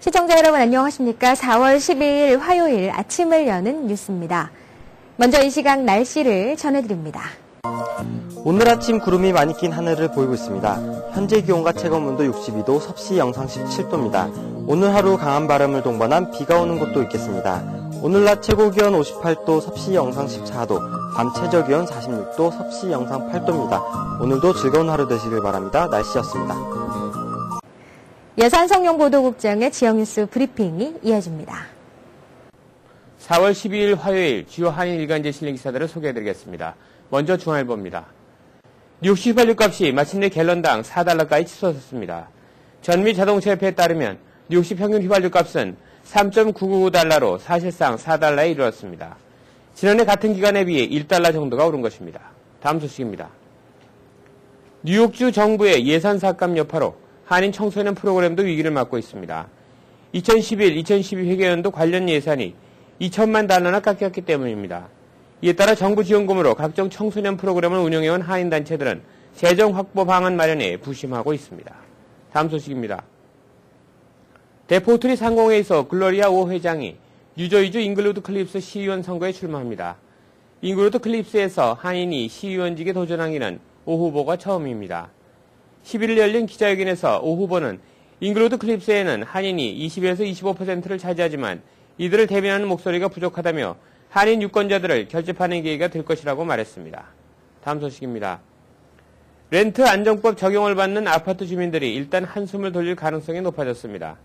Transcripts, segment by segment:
시청자 여러분 안녕하십니까? 4월 12일 화요일 아침을 여는 뉴스입니다. 먼저 이 시각 날씨를 전해드립니다. 오늘 아침 구름이 많이 낀 하늘을 보이고 있습니다. 현재 기온과 체감온도 62도, 섭씨 영상 17도입니다. 오늘 하루 강한 바람을 동반한 비가 오는 곳도 있겠습니다. 오늘 낮 최고 기온 58도, 섭씨 영상 14도, 밤 최저 기온 46도, 섭씨 영상 8도입니다. 오늘도 즐거운 하루 되시길 바랍니다. 날씨였습니다. 여산성용보도국장의 지역뉴스 브리핑이 이어집니다. 4월 12일 화요일 주요 한인 일간지 실린 기사들을 소개해드리겠습니다. 먼저 중앙일보입니다. 뉴욕시 휘발유값이 마침내 갤런당 4달러까지 치솟았습니다. 전미 자동차협회에 따르면 뉴욕시 평균 휘발유값은 3.999달러로 사실상 4달러에 이르렀습니다. 지난해 같은 기간에 비해 1달러 정도가 오른 것입니다. 다음 소식입니다. 뉴욕주 정부의 예산 삭감 여파로 한인 청소년 프로그램도 위기를 맞고 있습니다. 2011-2012 회계연도 관련 예산이 2천만 달러나 깎였기 때문입니다. 이에 따라 정부 지원금으로 각종 청소년 프로그램을 운영해온 한인 단체들은 재정 확보 방안 마련에 부심하고 있습니다. 다음 소식입니다. 데포트리 상공회의소 글로리아 오 회장이 뉴저지주 잉글우드 클립스 시의원 선거에 출마합니다. 잉글우드 클립스에서 한인이 시의원직에 도전하기는 오 후보가 처음입니다. 11일 열린 기자회견에서 오 후보는 잉글우드 클립스에는 한인이 20에서 25%를 차지하지만 이들을 대변하는 목소리가 부족하다며 한인 유권자들을 결집하는 계기가 될 것이라고 말했습니다. 다음 소식입니다. 렌트 안정법 적용을 받는 아파트 주민들이 일단 한숨을 돌릴 가능성이 높아졌습니다.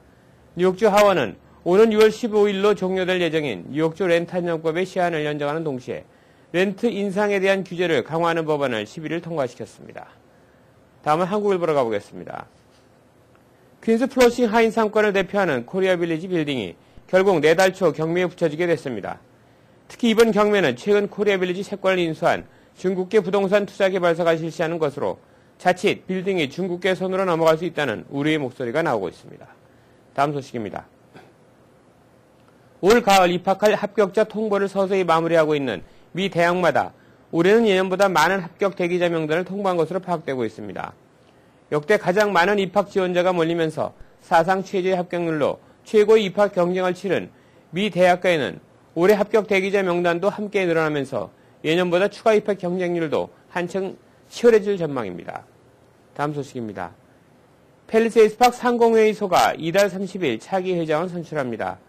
뉴욕주 하원은 오는 6월 15일로 종료될 예정인 뉴욕주 렌트 안정법의 시한을 연장하는 동시에 렌트 인상에 대한 규제를 강화하는 법안을 11일 통과시켰습니다. 다음은 한국일보로 가보겠습니다. 퀸스 플러싱 하인 상권을 대표하는 코리아 빌리지 빌딩이 결국 내달 초 경매에 붙여지게 됐습니다. 특히 이번 경매는 최근 코리아 빌리지 채권을 인수한 중국계 부동산 투자개발사가 실시하는 것으로 자칫 빌딩이 중국계 손으로 넘어갈 수 있다는 우려의 목소리가 나오고 있습니다. 다음 소식입니다. 올 가을 입학할 합격자 통보를 서서히 마무리하고 있는 미 대학마다 올해는 예년보다 많은 합격 대기자 명단을 통보한 것으로 파악되고 있습니다. 역대 가장 많은 입학 지원자가 몰리면서 사상 최저의 합격률로 최고의 입학 경쟁을 치른 미 대학가에는 올해 합격 대기자 명단도 함께 늘어나면서 예년보다 추가 입학 경쟁률도 한층 치열해질 전망입니다. 다음 소식입니다. 팰리세이스팍 상공회의소가 이달 30일 차기 회장을 선출합니다.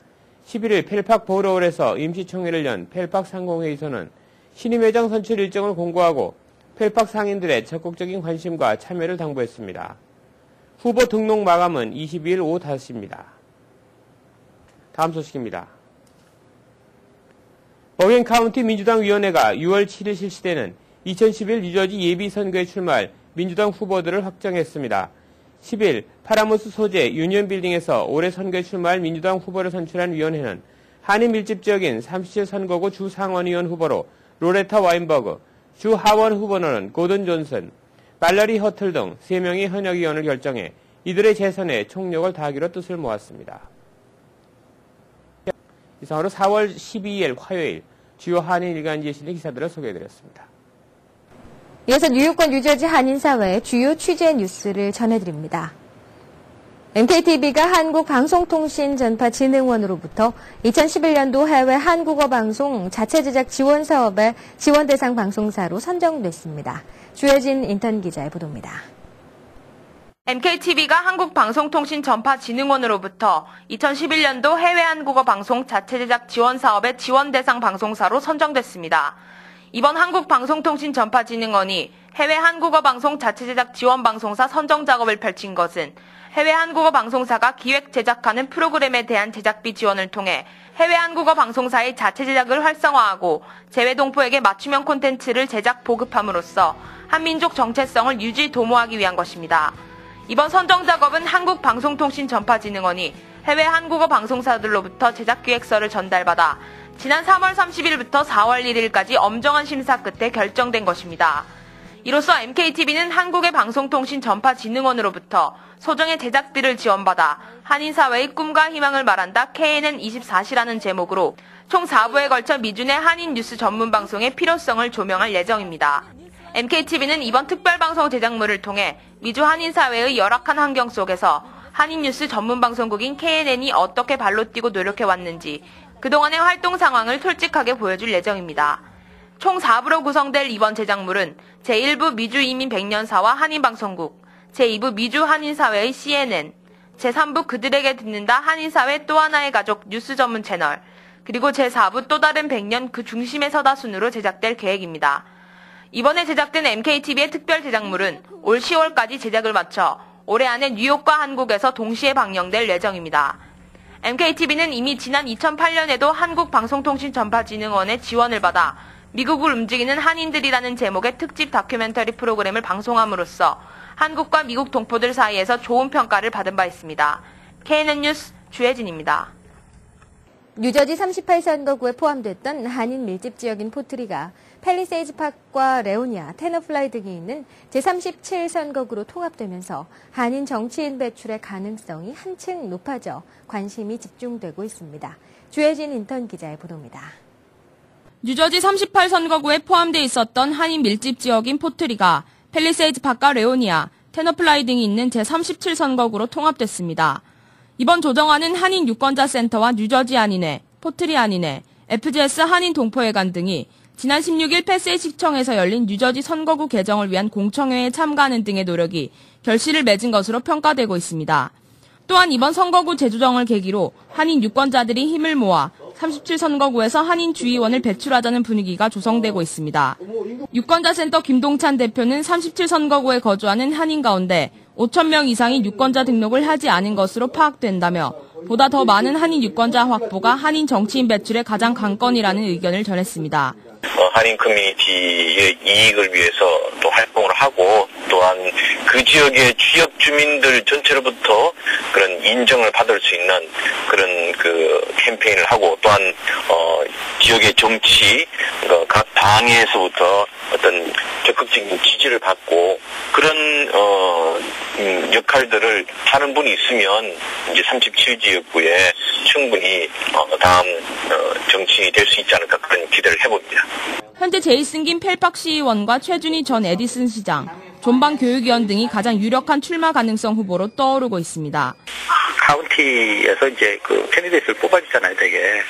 11일 펠팍 보로홀에서 임시총회를 연 펠팍 상공회의소는 신임 회장 선출 일정을 공고하고 펠팍 상인들의 적극적인 관심과 참여를 당부했습니다. 후보 등록 마감은 22일 오후 5시입니다. 다음 소식입니다. 버겐 카운티 민주당 위원회가 6월 7일 실시되는 2011 뉴저지 예비선거에 출마할 민주당 후보들을 확정했습니다. 10일 파라모스 소재 유니언 빌딩에서 올해 선거에 출마할 민주당 후보를 선출한 위원회는 한인 밀집 지역인 37선거구 주 상원의원 후보로 로레타 와인버그, 주 하원 후보로는 고든 존슨, 발러리 허틀 등 3명의 현역 의원을 결정해 이들의 재선에 총력을 다하기로 뜻을 모았습니다. 이상으로 4월 12일 화요일 주요 한인 일간지에 실린 기사들을 소개해드렸습니다. 이어서 뉴욕과 뉴저지 한인사회의 주요 취재 뉴스를 전해드립니다. MKTV가 한국방송통신전파진흥원으로부터 2011년도 해외 한국어 방송 자체 제작 지원 사업의 지원 대상 방송사로 선정됐습니다. 주혜진 인턴 기자의 보도입니다. MKTV가 한국방송통신전파진흥원으로부터 2011년도 해외 한국어 방송 자체 제작 지원 사업의 지원 대상 방송사로 선정됐습니다. 이번 한국방송통신전파진흥원이 해외 한국어 방송 자체 제작 지원 방송사 선정 작업을 펼친 것은 해외 한국어 방송사가 기획 제작하는 프로그램에 대한 제작비 지원을 통해 해외 한국어 방송사의 자체 제작을 활성화하고 재외 동포에게 맞춤형 콘텐츠를 제작 보급함으로써 한민족 정체성을 유지 도모하기 위한 것입니다. 이번 선정 작업은 한국방송통신전파진흥원이 해외 한국어 방송사들로부터 제작기획서를 전달받아 지난 3월 30일부터 4월 1일까지 엄정한 심사 끝에 결정된 것입니다. 이로써 MKTV는 한국의 방송통신전파진흥원으로부터 소정의 제작비를 지원받아 한인사회의 꿈과 희망을 말한다 KNN24시라는 제목으로 총 4부에 걸쳐 미준의 한인 뉴스 전문 방송의 필요성을 조명할 예정입니다. MKTV는 이번 특별방송 제작물을 통해 미주 한인사회의 열악한 환경 속에서 한인뉴스 전문 방송국인 KNN이 어떻게 발로 뛰고 노력해왔는지 그동안의 활동 상황을 솔직하게 보여줄 예정입니다. 총 4부로 구성될 이번 제작물은 제1부 미주 이민 100년사와 한인방송국, 제2부 미주 한인사회의 CNN, 제3부 그들에게 듣는다 한인사회 또 하나의 가족 뉴스 전문 채널, 그리고 제4부 또 다른 100년 그 중심에 서다 순으로 제작될 계획입니다. 이번에 제작된 MKTV의 특별 제작물은 올 10월까지 제작을 마쳐 올해 안에 뉴욕과 한국에서 동시에 방영될 예정입니다. MKTV는 이미 지난 2008년에도 한국방송통신전파진흥원의 지원을 받아 미국을 움직이는 한인들이라는 제목의 특집 다큐멘터리 프로그램을 방송함으로써 한국과 미국 동포들 사이에서 좋은 평가를 받은 바 있습니다. KNN 뉴스 주혜진입니다. 뉴저지 38선거구에 포함됐던 한인 밀집 지역인 포트리가 팰리세이즈 파크와 레오니아, 테너플라이 등이 있는 제37선거구로 통합되면서 한인 정치인 배출의 가능성이 한층 높아져 관심이 집중되고 있습니다. 주혜진 인턴 기자의 보도입니다. 뉴저지 38선거구에 포함돼 있었던 한인 밀집 지역인 포트리가 팰리세이즈 파크와 레오니아, 테너플라이 등이 있는 제37선거구로 통합됐습니다. 이번 조정안은 한인 유권자 센터와 뉴저지 한인회, 포트리 한인회, FGS 한인 동포회관 등이 지난 16일 패세이시청에서 열린 뉴저지 선거구 개정을 위한 공청회에 참가하는 등의 노력이 결실을 맺은 것으로 평가되고 있습니다. 또한 이번 선거구 재조정을 계기로 한인 유권자들이 힘을 모아 37선거구에서 한인 주의원을 배출하자는 분위기가 조성되고 있습니다. 유권자센터 김동찬 대표는 37선거구에 거주하는 한인 가운데 5,000명 이상이 유권자 등록을 하지 않은 것으로 파악된다며 보다 더 많은 한인 유권자 확보가 한인 정치인 배출의 가장 관건이라는 의견을 전했습니다. 한인 커뮤니티의 이익을 위해서 또 활동을 하고 또한 그 지역의 지역 주민들 전체로부터 그런 인정을 받을 수 있는 그런 그 캠페인을 하고 또한 지역의 정치 각 당에서부터 어떤 적극적인 지지를 받고 그런 역할들을 하는 분이 있으면 이제 37지역구에 충분히 다음 정치인이 될 수 있지 않을까 그런 기대를 해봅니다. 현재 제이슨 김 펠팍 시의원과 최준희 전 에디슨 시장, 존방 교육위원 등이 가장 유력한 출마 가능성 후보로 떠오르고 있습니다. 카운티에서 이제 그 캔디데이트를 뽑아주잖아요, 되게. 네.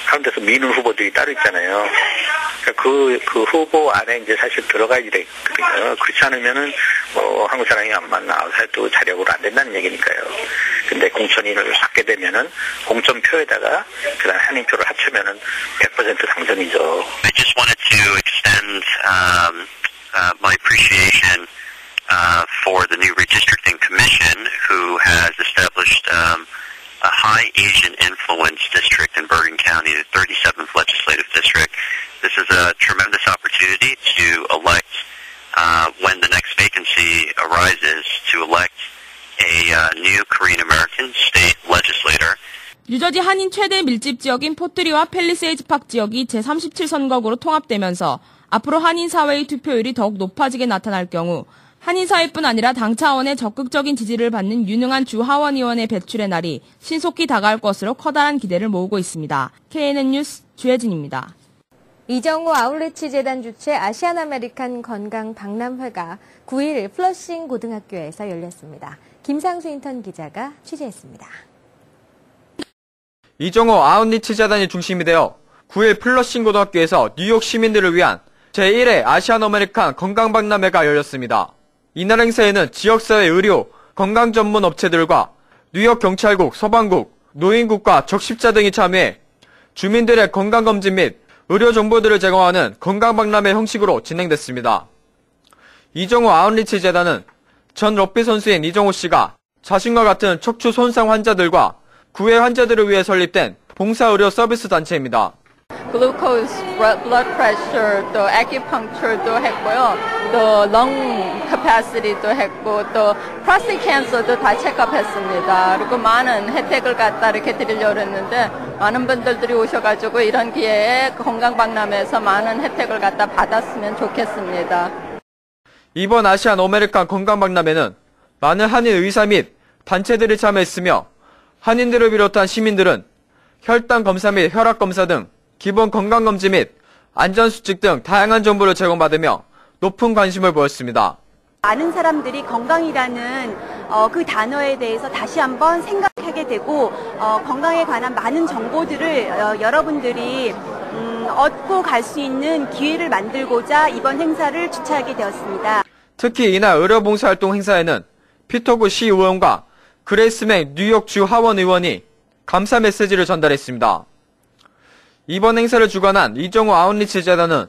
카운티에서 미는 후보들이 따로 있잖아요. 그러니까 그 후보 안에 이제 사실 들어가야 되거든요. 그렇지 않으면은 한국 사람이 안만 나와서 해도 자력으로 안 된다는 얘기니까요. 근데 공천인을 받게 되면은 공천표에다가 그다음 한인표를 합치면은 100% 당선이죠. I just wanted to extend my appreciation for the new redistricting commission, who has established a high Asian influence district in Bergen County, the 37th legislative district. This is a tremendous opportunity to elect, when the next vacancy arises, to elect a new Korean American state legislator. 뉴저지 한인 최대 밀집 지역인 포트리와 팰리세이즈 파크 지역이 제37선거구로 통합되면서 앞으로 한인 사회의 투표율이 더욱 높아지게 나타날 경우 한인 사회뿐 아니라 당 차원의 적극적인 지지를 받는 유능한 주 하원 의원의 배출의 날이 신속히 다가올 것으로 커다란 기대를 모으고 있습니다. KNN 뉴스 주혜진입니다. 이정호 아울리치 재단 주최 아시안 아메리칸 건강 박람회가 9일 플러싱 고등학교에서 열렸습니다. 김상수 인턴 기자가 취재했습니다. 이정호 아웃리치 재단이 중심이 되어 9일 플러싱 고등학교에서 뉴욕 시민들을 위한 제1회 아시안 아메리칸 건강박람회가 열렸습니다. 이날 행사에는 지역사회 의료, 건강 전문 업체들과 뉴욕 경찰국, 소방국, 노인국과 적십자 등이 참여해 주민들의 건강검진 및 의료 정보들을 제공하는 건강박람회 형식으로 진행됐습니다. 이정호 아웃리치 재단은 전 럭비 선수인 이정호 씨가 자신과 같은 척추 손상 환자들과 구애 환자들을 위해 설립된 봉사의료 서비스 단체입니다. 글루코스, blood pressure, 또 acupuncture도 했고요. 또 lung capacity도 했고 또 prostate cancer도 다 체크업했습니다. 그리고 많은 혜택을 갖다 이렇게 드리려고 했는데 많은 분들이 오셔가지고 이런 기회에 건강박람회에서 많은 혜택을 갖다 받았으면 좋겠습니다. 이번 아시안 아메리칸 건강박람회는 많은 한인 의사 및 단체들이 참여했으며 한인들을 비롯한 시민들은 혈당 검사 및 혈압 검사 등 기본 건강검진 및 안전수칙 등 다양한 정보를 제공받으며 높은 관심을 보였습니다. 많은 사람들이 건강이라는 그 단어에 대해서 다시 한번 생각하게 되고 건강에 관한 많은 정보들을 여러분들이 얻고 갈 수 있는 기회를 만들고자 이번 행사를 주최하게 되었습니다. 특히 이날 의료봉사활동 행사에는 피터구 시의원과 그레이스 맥 뉴욕주 하원 의원이 감사 메시지를 전달했습니다. 이번 행사를 주관한 이정우 아웃리치 재단은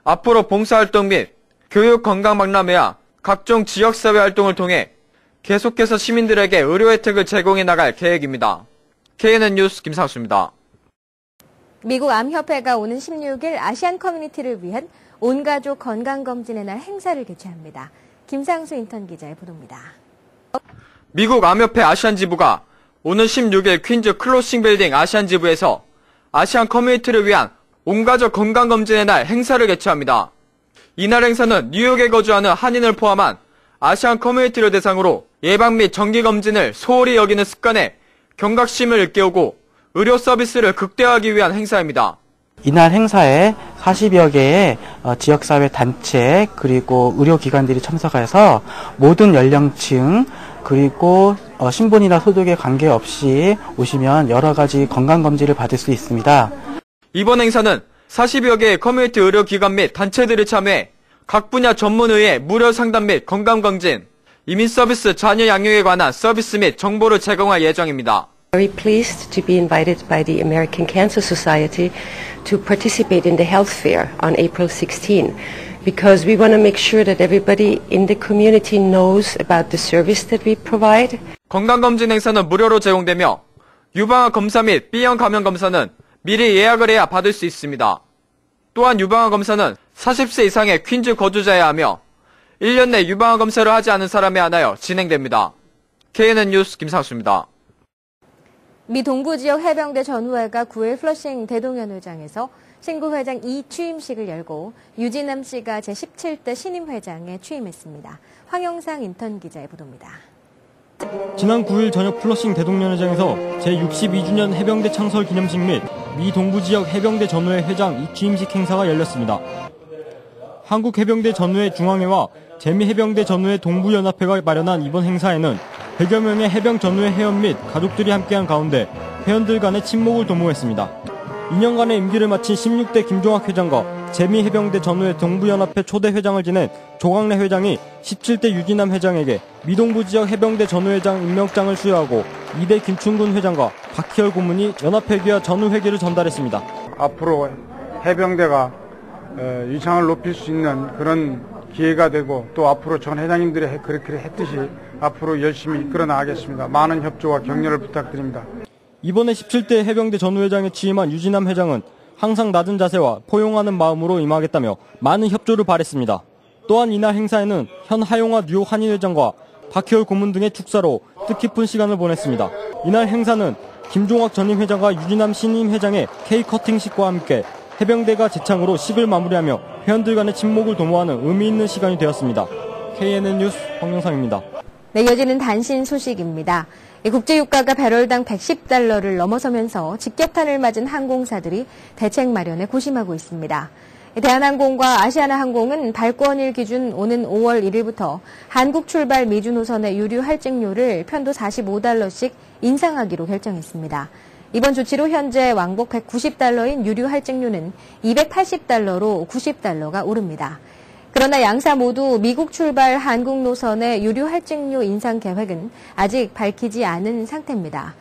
앞으로 봉사활동 및 교육 건강 박람회와 각종 지역사회 활동을 통해 계속해서 시민들에게 의료 혜택을 제공해 나갈 계획입니다. KNN 뉴스 김상수입니다. 미국 암협회가 오는 16일 아시안 커뮤니티를 위한 온가족 건강검진의 날 행사를 개최합니다. 김상수 인턴 기자의 보도입니다. 미국 암협회 아시안 지부가 오는 16일 퀸즈 클로싱 빌딩 아시안 지부에서 아시안 커뮤니티를 위한 온가족 건강검진의 날 행사를 개최합니다. 이날 행사는 뉴욕에 거주하는 한인을 포함한 아시안 커뮤니티를 대상으로 예방 및 정기검진을 소홀히 여기는 습관에 경각심을 일깨우고 의료 서비스를 극대화하기 위한 행사입니다. 이날 행사에 40여 개의 지역사회 단체 그리고 의료기관들이 참석해서 모든 연령층 그리고 신분이나 소득에 관계없이 오시면 여러 가지 건강검진을 받을 수 있습니다. 이번 행사는 40여 개의 커뮤니티 의료기관 및 단체들이 참여해 각 분야 전문의의 무료 상담 및 건강검진, 이민 서비스 자녀 양육에 관한 서비스 및 정보를 제공할 예정입니다. Very pleased to be invited by the American Cancer Society to participate in the health fair on April 16 because we want to make sure that everybody in the community knows about the service that we provide. 건강검진 행사는 무료로 제공되며 유방암 검사 및 B형 감염 검사는 미리 예약을 해야 받을 수 있습니다. 또한 유방암 검사는 40세 이상의 퀸즈 거주자여야 하며 1년 내 유방암 검사를 하지 않은 사람에 한하여 진행됩니다. KNN 뉴스 김상수입니다. 미 동부 지역 해병대 전우회가 9일 플러싱 대동연회장에서 신구 회장 2취임식을 열고 유진남 씨가 제17대 신임 회장에 취임했습니다. 황영상 인턴 기자의 보도입니다. 지난 9일 저녁 플러싱 대동연회장에서 제62주년 해병대 창설 기념식 및 미 동부 지역 해병대 전우회 회장 2취임식 행사가 열렸습니다. 한국 해병대 전우회 중앙회와 재미 해병대 전우회 동부연합회가 마련한 이번 행사에는 100여 명의 해병 전우회 회원 및 가족들이 함께한 가운데 회원들 간의 친목을 도모했습니다. 2년간의 임기를 마친 16대 김종학 회장과 재미 해병대 전우회 동부연합회 초대 회장을 지낸 조광래 회장이 17대 유진남 회장에게 미동부 지역 해병대 전우회장 임명장을 수여하고 2대 김충근 회장과 박희열 고문이 연합회계와 전우회계를 전달했습니다. 앞으로 해병대가 위상을 높일 수 있는 그런 기회가 되고 또 앞으로 전 회장님들이 그렇게 했듯이 앞으로 열심히 이끌어 나가겠습니다. 많은 협조와 격려를 부탁드립니다. 이번에 17대 해병대 전우회장에 취임한 유진남 회장은 항상 낮은 자세와 포용하는 마음으로 임하겠다며 많은 협조를 바랬습니다. 또한 이날 행사에는 현 하용화 뉴욕 한인회장과 박희열 고문 등의 축사로 뜻깊은 시간을 보냈습니다. 이날 행사는 김종학 전임 회장과 유진남 신임 회장의 케이크 커팅식과 함께 해병대가 재창으로 식을 마무리하며 회원들 간의 친목을 도모하는 의미 있는 시간이 되었습니다. KNN 뉴스 황영상입니다. 네, 이어지는 단신 소식입니다. 국제유가가 배럴당 110달러를 넘어서면서 직격탄을 맞은 항공사들이 대책 마련에 고심하고 있습니다. 대한항공과 아시아나항공은 발권일 기준 오는 5월 1일부터 한국 출발 미주 노선의 유류 할증료를 편도 45달러씩 인상하기로 결정했습니다. 이번 조치로 현재 왕복 190달러인 유류 할증료는 280달러로 90달러가 오릅니다. 그러나 양사 모두 미국 출발 한국 노선의 유류 할증료 인상 계획은 아직 밝히지 않은 상태입니다.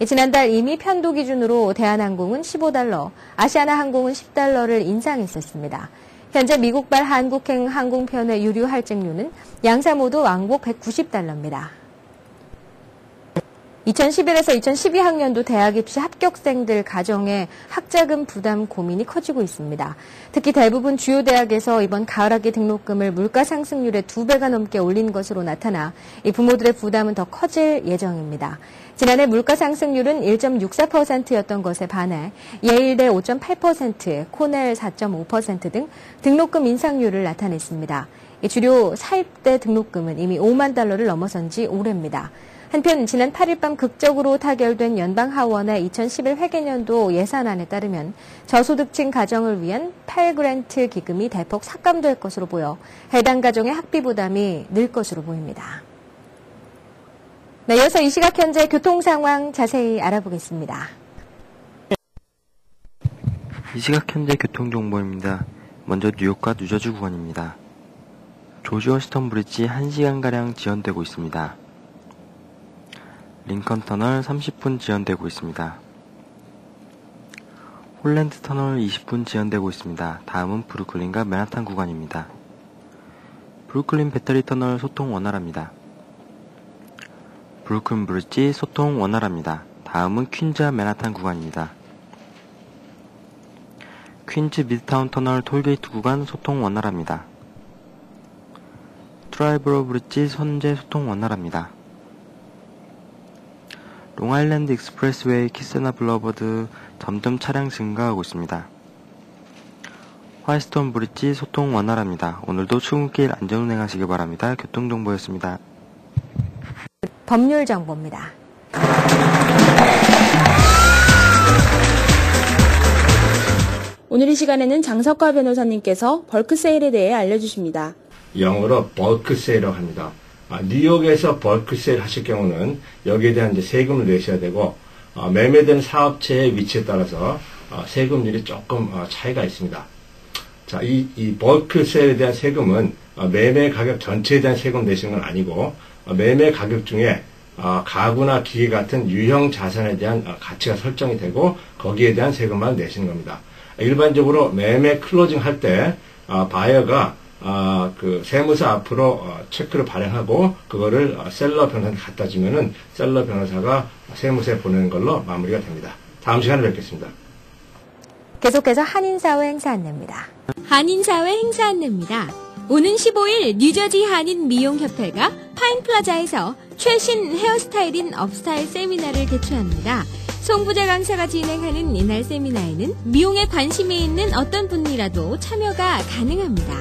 지난달 이미 편도 기준으로 대한항공은 15달러, 아시아나항공은 10달러를 인상했었습니다. 현재 미국발 한국행 항공편의 유류 할증료는 양사 모두 왕복 190달러입니다. 2011에서 2012학년도 대학 입시 합격생들 가정의 학자금 부담 고민이 커지고 있습니다. 특히 대부분 주요 대학에서 이번 가을학기 등록금을 물가 상승률의 2배가 넘게 올린 것으로 나타나 이 부모들의 부담은 더 커질 예정입니다. 지난해 물가 상승률은 1.64%였던 것에 반해 예일대 5.8%, 코넬 4.5% 등 등록금 인상률을 나타냈습니다. 주류 사입대 등록금은 이미 5만 달러를 넘어선 지 오래입니다. 한편 지난 8일 밤 극적으로 타결된 연방하원의 2011 회계년도 예산안에 따르면 저소득층 가정을 위한 펠그랜트 기금이 대폭 삭감될 것으로 보여 해당 가정의 학비 부담이 늘 것으로 보입니다. 네, 이어서 이 시각 현재 교통 상황 자세히 알아보겠습니다. 이 시각 현재 교통정보입니다. 먼저 뉴욕과 뉴저지 구간입니다. 조지 워싱턴 브리지 1시간가량 지연되고 있습니다. 링컨 터널 30분 지연되고 있습니다. 홀랜드 터널 20분 지연되고 있습니다. 다음은 브루클린과 맨하탄 구간입니다. 브루클린 배터리 터널 소통 원활합니다. 브루클린 브리지 소통 원활합니다. 다음은 퀸즈와 맨하탄 구간입니다. 퀸즈 미드타운 터널 톨게이트 구간 소통 원활합니다. 트라이브로 브리지 현재 소통 원활합니다. 롱아일랜드 익스프레스웨이 키세나 블러버드 점점 차량 증가하고 있습니다. 화이트스톤 브리지 소통 원활합니다. 오늘도 출근길 안전운행하시기 바랍니다. 교통정보였습니다. 법률 정보입니다. 오늘 이 시간에는 장석화 변호사님께서 벌크 세일에 대해 알려주십니다. 영어로 벌크 세일이라고 합니다. 뉴욕에서 벌크 세일 하실 경우는 여기에 대한 이제 세금을 내셔야 되고 매매되는 사업체의 위치에 따라서 세금률이 조금 차이가 있습니다. 자, 이 벌크 세일에 대한 세금은 매매 가격 전체에 대한 세금 내시는 건 아니고 매매 가격 중에 가구나 기계 같은 유형 자산에 대한 가치가 설정이 되고 거기에 대한 세금만 내시는 겁니다. 일반적으로 매매 클로징 할 때 바이어가 그 세무사 앞으로 체크를 발행하고 그거를 셀러 변호사한테 갖다 주면은 셀러 변호사가 세무사에 보내는 걸로 마무리가 됩니다. 다음 시간에 뵙겠습니다. 계속해서 한인사회 행사 안내입니다. 한인사회 행사 안내입니다. 오는 15일 뉴저지 한인미용협회가 파인플라자에서 최신 헤어스타일인 업스타일 세미나를 개최합니다. 송부자 강사가 진행하는 이날 세미나에는 미용에 관심이 있는 어떤 분이라도 참여가 가능합니다.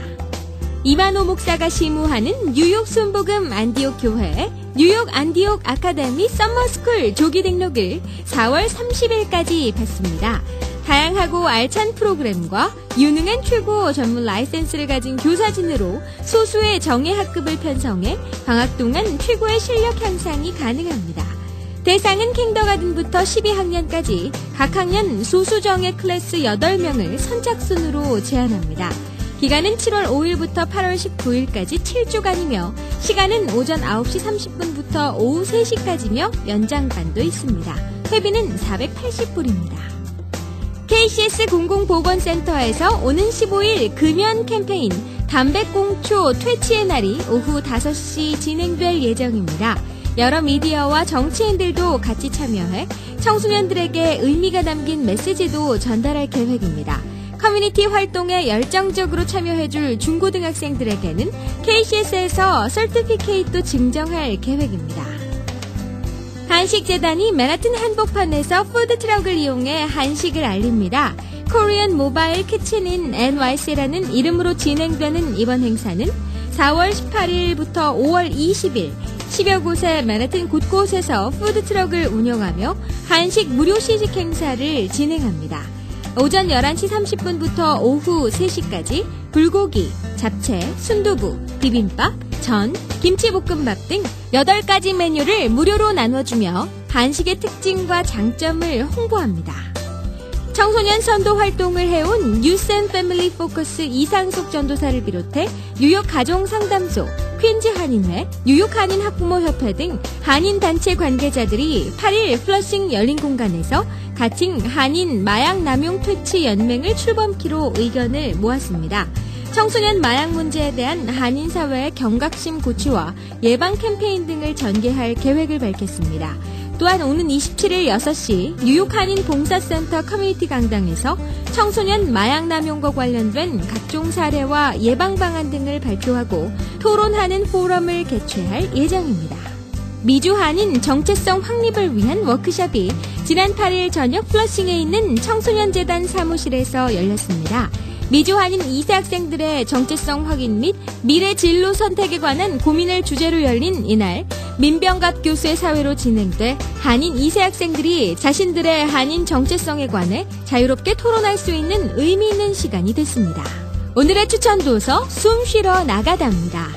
이만호 목사가 시무하는 뉴욕 순복음 안디옥 교회 뉴욕 안디옥 아카데미 썸머스쿨 조기 등록을 4월 30일까지 받습니다. 다양하고 알찬 프로그램과 유능한 최고 전문 라이센스를 가진 교사진으로 소수의 정예 학급을 편성해 방학 동안 최고의 실력 향상이 가능합니다. 대상은 kindergarten부터 12학년까지 각 학년 소수 정예 클래스 8명을 선착순으로 제한합니다. 기간은 7월 5일부터 8월 19일까지 7주간이며 시간은 오전 9시 30분부터 오후 3시까지며 연장반도 있습니다. 회비는 480불입니다. KCS 공공보건센터에서 오는 15일 금연 캠페인 담배꽁초 퇴치의 날이 오후 5시 진행될 예정입니다. 여러 미디어와 정치인들도 같이 참여해 청소년들에게 의미가 담긴 메시지도 전달할 계획입니다. 커뮤니티 활동에 열정적으로 참여해줄 중고등학생들에게는 KCS에서 서티피케이트도 증정할 계획입니다. 한식재단이 맨하튼 한복판에서 푸드트럭을 이용해 한식을 알립니다. 코리안 모바일 키친인 NYC라는 이름으로 진행되는 이번 행사는 4월 18일부터 5월 20일 10여 곳의 맨하튼 곳곳에서 푸드트럭을 운영하며 한식 무료 시식 행사를 진행합니다. 오전 11시 30분부터 오후 3시까지 불고기, 잡채, 순두부, 비빔밥, 전, 김치볶음밥 등 8가지 메뉴를 무료로 나눠주며 한식의 특징과 장점을 홍보합니다. 청소년 선도 활동을 해온 유스 앤 패밀리 포커스 이상숙 전도사를 비롯해 뉴욕 가정상담소, 퀸즈 한인회, 뉴욕 한인 학부모협회 등 한인 단체 관계자들이 8일 플러싱 열린 공간에서 가칭 한인 마약 남용 퇴치 연맹을 출범키로 의견을 모았습니다. 청소년 마약 문제에 대한 한인 사회의 경각심 고취와 예방 캠페인 등을 전개할 계획을 밝혔습니다. 또한 오는 27일 6시 뉴욕 한인 봉사센터 커뮤니티 강당에서 청소년 마약 남용과 관련된 각종 사례와 예방 방안 등을 발표하고 토론하는 포럼을 개최할 예정입니다. 미주 한인 정체성 확립을 위한 워크숍이 지난 8일 저녁 플러싱에 있는 청소년재단 사무실에서 열렸습니다. 미주 한인 2세 학생들의 정체성 확인 및 미래 진로 선택에 관한 고민을 주제로 열린 이날 민병갑 교수의 사회로 진행돼 한인 2세 학생들이 자신들의 한인 정체성에 관해 자유롭게 토론할 수 있는 의미 있는 시간이 됐습니다. 오늘의 추천 도서 숨 쉬러 나가다입니다.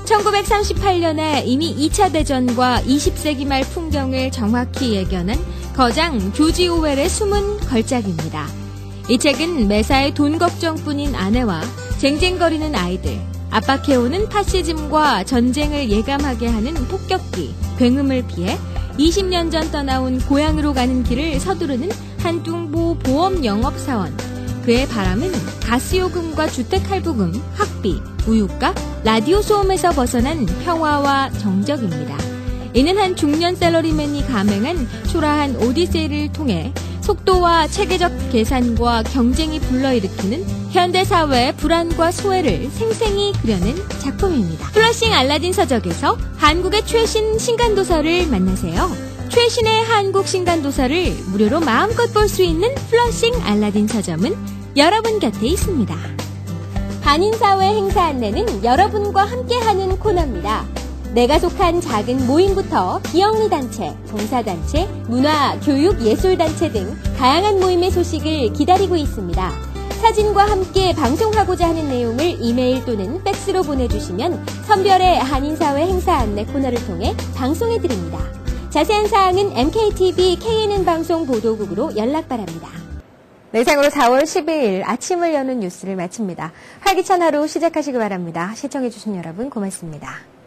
1938년에 이미 2차 대전과 20세기 말 풍경을 정확히 예견한 거장 조지 오웰의 숨은 걸작입니다. 이 책은 매사에 돈 걱정뿐인 아내와 쟁쟁거리는 아이들, 압박해오는 파시즘과 전쟁을 예감하게 하는 폭격기, 굉음을 피해 20년 전 떠나온 고향으로 가는 길을 서두르는 한둥보 보험 영업사원, 그의 바람은 가스요금과 주택할부금, 학비, 우유값, 라디오 소음에서 벗어난 평화와 정적입니다. 이는 한 중년 샐러리맨이 감행한 초라한 오디세이를 통해 속도와 체계적 계산과 경쟁이 불러일으키는 현대사회의 불안과 소외를 생생히 그려낸 작품입니다. 플러싱 알라딘 서적에서 한국의 최신 신간도서를 만나세요. 최신의 한국 신간도서를 무료로 마음껏 볼 수 있는 플러싱 알라딘 서점은 여러분 곁에 있습니다. 한인사회 행사 안내는 여러분과 함께하는 코너입니다. 내가 속한 작은 모임부터 비영리단체, 봉사단체, 문화, 교육, 예술단체 등 다양한 모임의 소식을 기다리고 있습니다. 사진과 함께 방송하고자 하는 내용을 이메일 또는 팩스로 보내주시면 선별의 한인사회 행사 안내 코너를 통해 방송해드립니다. 자세한 사항은 MKTV KNN 방송 보도국으로 연락 바랍니다. 네, 이상으로 4월 12일 아침을 여는 뉴스를 마칩니다. 활기찬 하루 시작하시기 바랍니다. 시청해주신 여러분 고맙습니다.